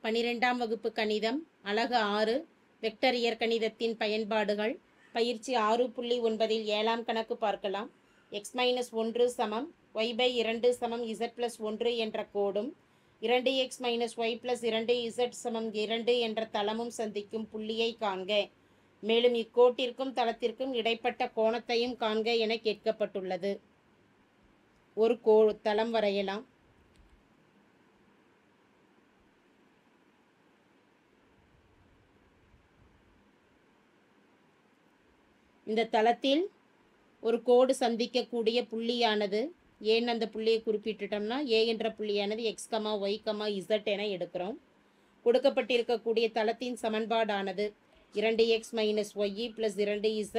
12ஆம் வகுப்பு கணிதம் அலகு 6 வெக்டர் இயற்கணிதத்தின் பயன்பாடுகள் பயிற்சி 6.9 இல் 7ஆம் கணக்கு பார்க்கலாம். x-1 சமம் y/2 சமம் z+1 என்ற கோடும் 2x-y+2z சமம் 2 என்ற தளமும் சந்திக்கும் புள்ளியை காண்க. மேலும் இக்கோட்டிற்கும் தளத்திற்கும் இடைப்பட்ட கோணத்தையும் காண்க என கேட்கப்பட்டுள்ளது. ஒரு தளம் வரையலாம். இந்த தளத்தில் ஒரு கோடு சந்திக்கக்கூடிய புள்ளியானது ஏன் அந்த புள்ளியை குறிப்பிட்டுட்டோம்னா ஏ என்ற புள்ளியானது x, y, z என எடுக்கிறோம். கொடுக்கப்பட்டிருக்கக்கூடிய தளத்தின் சமன்பாடானது 2x - y + 2z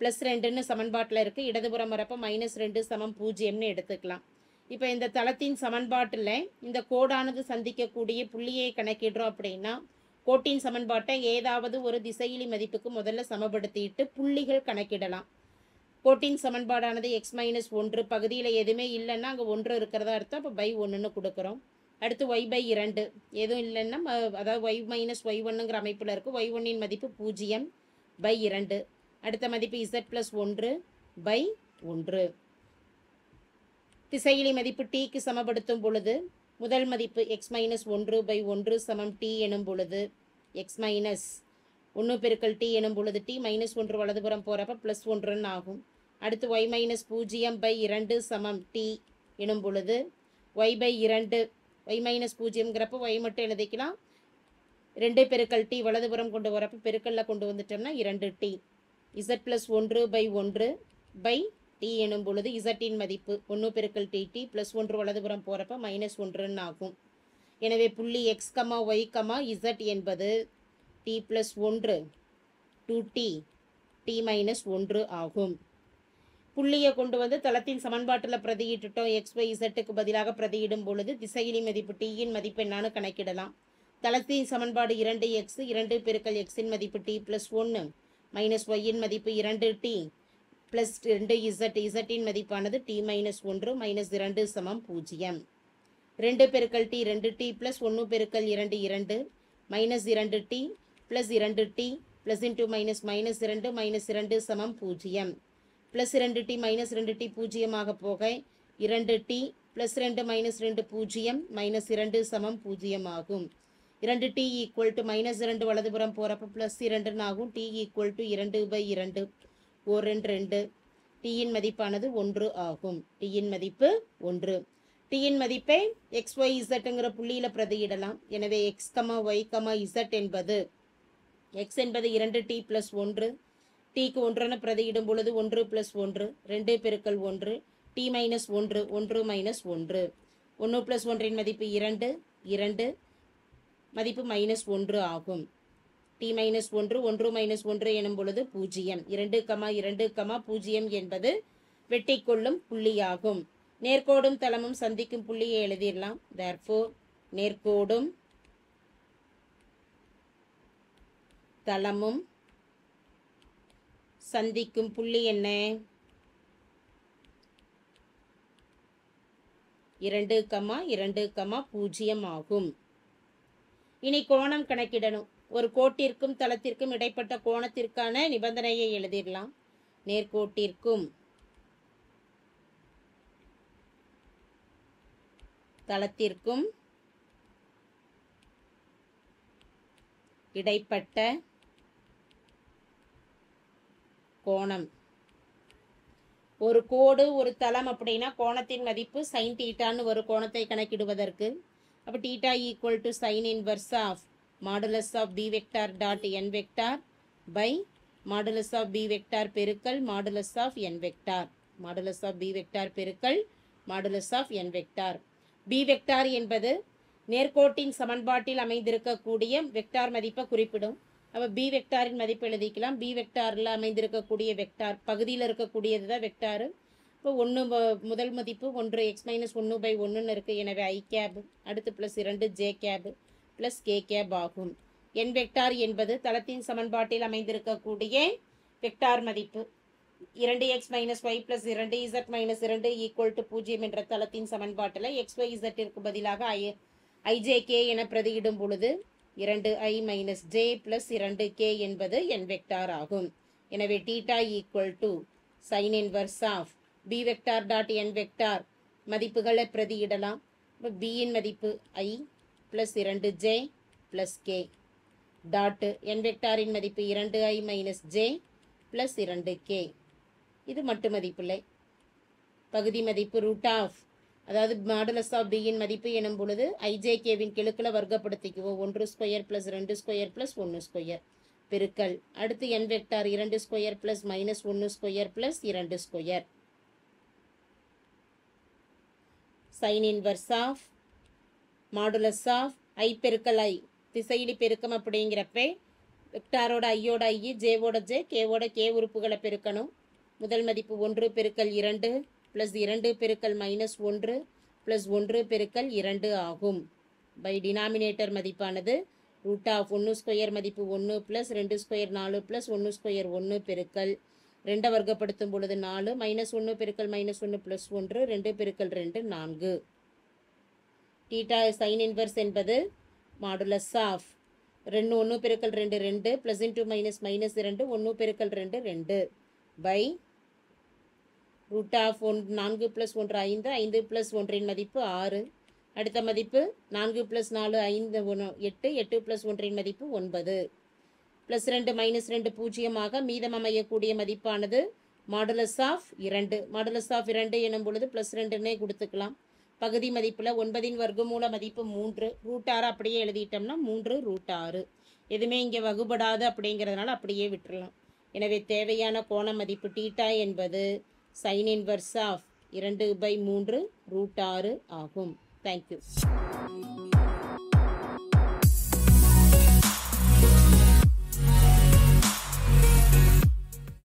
+ 2ன்னு சமன்பாட்டில் இருக்குது. இடதுபுறம் வரப்போ -2 = 0ன்னு எடுத்துக்கலாம். இப்போ இந்த தளத்தின் சமன்பாட்டில் இந்த கோடானது சந்திக்கக்கூடிய புள்ளியை கணக்கிடுறோம் அப்படின்னா கோட்டின் சமன்பாட்டை ஏதாவது ஒரு திசையிலி மதிப்புக்கு முதல்ல சமப்படுத்திட்டு புள்ளிகள் கணக்கிடலாம். கோட்டின் சமன்பாடானது x - 1 பகுதியில் எதுவுமே இல்லைன்னா அங்கே 1 இருக்கிறதா அர்த்தம். அப்போ /1ன்னு கொடுக்குறோம். அடுத்து y/2 எதுவும் இல்லைன்னா அதாவது y - y1ங்கிற அமைப்பில் இருக்குது. y1ன் மதிப்பு 0/2. அடுத்த மதிப்பு z+1/1. திசையிலி மதிப்பு tக்கு சமப்படுத்தும் பொழுது முதல் மதிப்பு x - 1/1 சமம் t எனும் பொழுது x - 1 பெருக்கல் t எனும் பொழுது t -1 வலதுபுறம் போகிறப்ப +1 ஆகும். அடுத்து y - 0/2 சமம் t எனும் பொழுது y/2 y - 0ங்கிறப்ப y மட்டும் எழுதிக்கலாம். 2 பெருக்கல் t வலதுபுறம் கொண்டு வரப்போ பெருக்கல்ல கொண்டு வந்துட்டோம்னா 2t. z+1/1/t எனும் பொழுது z இன் மதிப்பு 1 பெருக்கல் tt +1 வலதுபுறம் போகிறப்ப -1 ஆகும். எனவே புள்ளி x, y, z என்பது t+1 2t t-1 ஆகும். புள்ளியை கொண்டு வந்து தளத்தின் சமன்பாட்டில் பிரதியிட்டுட்டோம். x, y, zக்கு பதிலாக பிரதியிடும் பொழுது திசையிலி மதிப்பு tயின் மதிப்பு என்னான்னு கணக்கிடலாம். தளத்தின் சமன்பாடு 2x 2 பெருக்கல் xன் மதிப்பு t+1 - yன் மதிப்பு 2t + 2z zன் மதிப்பானது t-1 - 2 சமம் 0. 2 பெருக்கல் t 2t + 1 பெருக்கல் 2 2 -2t + 2t + × -2 -2 சமம் 0. +2t -2t 0 போக 2t + 2 -2 0 -2 சமம் 0 ஆகும். 2t = -2 வலதுபுறம் போகிறப்ப +2 ஆகும். t = 2/2 2 tயின் மதிப்பானது 1 ஆகும். tயின் மதிப்பு 1. tயின் மதிப்பை x, y, zங்கிற புள்ளியில் பிரதியிடலாம். எனவே x, y, z என்பது x என்பது 2t + 1 tக்கு 1 பிரதியிடும் பொழுது 1 + 1 2 பெருக்கல் 1 t - 1 1 - 1 1 + 1ன் மதிப்பு 2 2 மதிப்பு -1 ஆகும். t - 1 1 - 1 எனும் பொழுது 0. 2, 2, 0 என்பது வெட்டிக்கொள்ளும் புள்ளியாகும். நேர்கோடும் தளமும் சந்திக்கும் புள்ளியை எழுதிடலாம். therefore நேர்கோடும் தளமும் சந்திக்கும் புள்ளி என்ன? 2, 2, 0 ஆகும். இனி கோணம் கணக்கிடணும். ஒரு கோட்டிற்கும் தளத்திற்கும் இடைப்பட்ட கோணத்திற்கான நிபந்தனையை எழுதிடலாம். நேர்கோட்டிற்கும் தளத்திற்கும் இடைப்பட்ட கோணம். ஒரு கோடு ஒரு தளம் அப்படின்னா கோணத்தின் மதிப்பு sin θன்னு ஒரு கோணத்தை கணக்கிடுவதற்கு. அப்போ θ = sin inverse of modulus of b vector dot n vector by modulus of b vector பெருக்கல் modulus of n vector. modulus of b vector பெருக்கல் modulus of n vector. b vector என்பது நேர்கோட்டின் சமன்பாட்டில் அமைந்திருக்கக்கூடிய வெக்டார் மதிப்பை குறிப்பிடும். அப்போ b வெக்டாரின் மதிப்பு எழுதிக்கலாம். b வெக்டாரில் அமைந்திருக்கக்கூடிய வெக்டார் பகுதியில் இருக்கக்கூடியது தான் வெக்டாரு. இப்போ 1 முதல் மதிப்பு 1 x - 1/1ன்னு இருக்குது. எனவே i கேப் அடுத்து +2 j கேப் + k கேப் ஆகும். n வெக்டார் என்பது தளத்தின் சமன்பாட்டில் அமைந்திருக்கக்கூடிய வெக்டார் மதிப்பு 2x - y + 2z - 2 = 0 என்ற தளத்தின் சமன்பாட்டில் x, y, z பதிலாக ijk என பிரதியிடும் பொழுது 2i minus j plus 2k என்பது n வெக்டார் ஆகும். எனவே theta equal to sine inverse of b vector dot n vector மதிப்புகளை பிரதியிடலாம். இப்போ b இன் மதிப்பு i plus 2j plus k dot n வெக்டாரின் மதிப்பு 2i minus j plus 2k. இது மட்டு மதிப்பில்லை. பகுதி மதிப்பு ரூட் ஆஃப், அதாவது மாடுலஸ் ஆஃப் பியின் மதிப்பு எனும் பொழுது ijkவின் கெழுக்களை வர்க்கப்படுத்திக்குவோம். 1 square plus 2 square plus 1 square பெருக்கல் அடுத்து n vector 2 square plus minus 1 square plus 2 square sine inverse of modulus of i பெருக்கல் i திசையிலி பெருக்கம் அப்படிங்கிறப்ப வெக்டாரோட ஐயோட ஐ ஜேவோட ஜே கேவோட கே உறுப்புகளை பெருக்கணும். முதல் மதிப்பு 1 பெருக்கல் 2 ப்ளஸ் 2 பெருக்கல் மைனஸ் 1 ப்ளஸ் 1 பெருக்கல் 2 ஆகும். பை டினாமினேட்டர் மதிப்பானது ரூட் ஆஃப் 1 ஸ்கொயர் மதிப்பு 1 ப்ளஸ் 2 ஸ்கொயர் 4 ப்ளஸ் 1 ஸ்கொயர் 1 பெருக்கல் 2 வர்க்கப்படுத்தும் பொழுது 4 மைனஸ் 1 பெருக்கல் மைனஸ் 1 ப்ளஸ் 1 2 பெருக்கல் 2 4. தீட்டா சைன் இன்வர்ஸ் என்பது மாடுலஸ் ஆஃப் 1 பெருக்கல் 2 2 ப்ளஸ் இன்டூ மைனஸ் மைனஸ் 2 1 பெருக்கல் 2 2 by root of 4 plus 1 5 5 plus 1 மதிப்பு 6. அடுத்த மதிப்பு 4 ப்ளஸ் 4 5 8 8 ப்ளஸ் 1 மதிப்பு 9 ப்ளஸ் 2 மைனஸ் 2 பூஜ்ஜியமாக மீதம் அமையக்கூடிய மதிப்பானது மாடுலஸ் ஆஃப் 2. மாடுலஸ் ஆஃப் 2 எனும் பொழுது ப்ளஸ் 2ன்னே கொடுத்துக்கலாம். பகுதி மதிப்பில் 9 வர்க்கமூல மதிப்பு 3 ரூட் 6 அப்படியே எழுதிட்டோம்னா 3 ரூட் 6. எதுவுமே இங்கே வகுபடாது அப்படிங்கிறதுனால அப்படியே விட்டுறலாம். எனவே தேவையான கோண மதிப்பு தீட்டா என்பது சைன் இன்வர்ஸ் ஆஃப் 2/3 ரூட் 6 ஆகும். தேங்க்யூ.